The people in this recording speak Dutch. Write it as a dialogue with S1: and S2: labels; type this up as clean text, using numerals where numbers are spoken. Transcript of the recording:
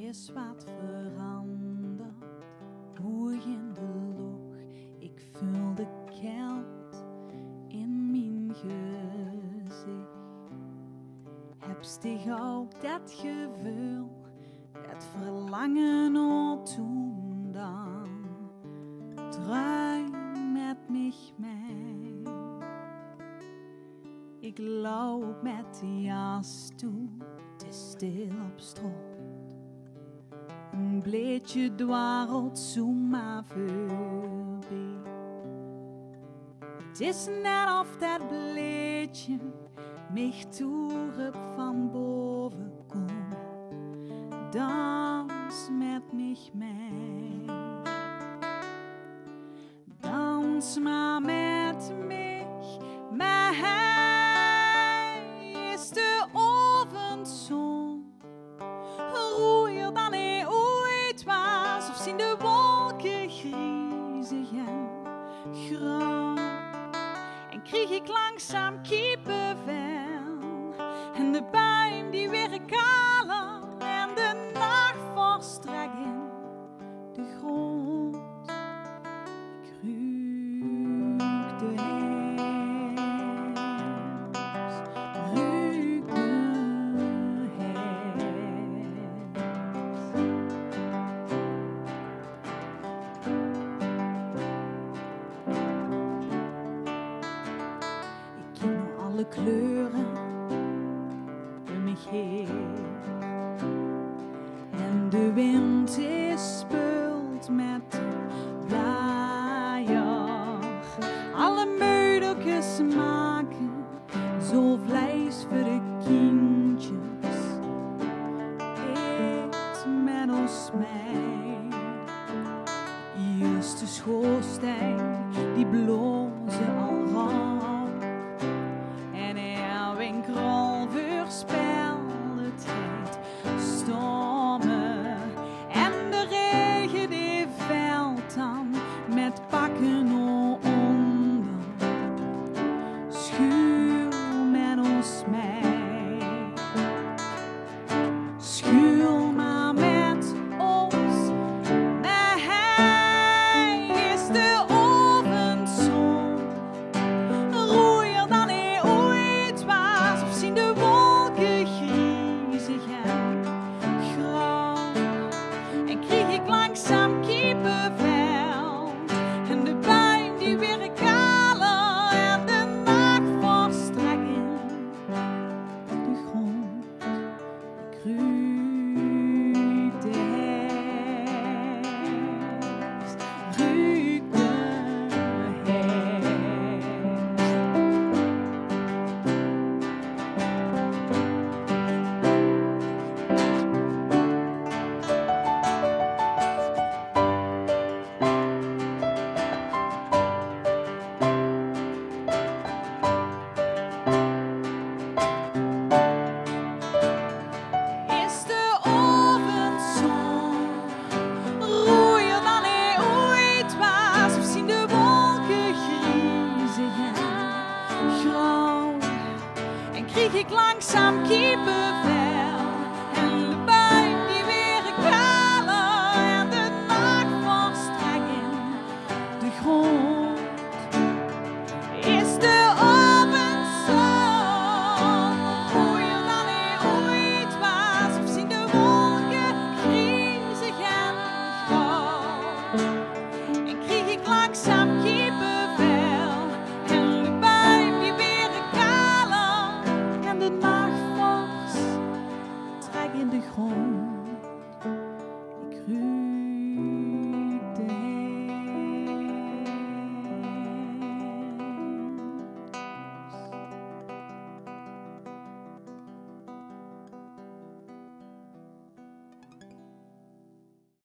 S1: is wat veranderd. Hoor in de lucht, ik voel de kelt in mijn gezicht. Heb je ook dat gevoel, dat verlangen al toen dan? Draai met mich mee. Ik loop met de jas toe, te stil op straat. Een bleedje dwarrelt zomaar voorbij. Het is net of dat bleedje mich toeroept van boven. Kom, dans met mich mee. Dans maar met mich, maar hij is de avondzon. Roeier dan hij ooit was, of zien de wolken griezig en grauw. En kreeg ik langzaam kippenvel, en de buim die weer kalen, en de nacht verstrek in de grond. Ik ruik de herfst, ruik de herfst. Ik ken nog alle kleuren om mich heen. En de wind is speelt met waaier. Alle meubeltjes maken zo vlees voor de kindjes. Eet met ons mee. Eerst de schoorsteen, die blozen al raar.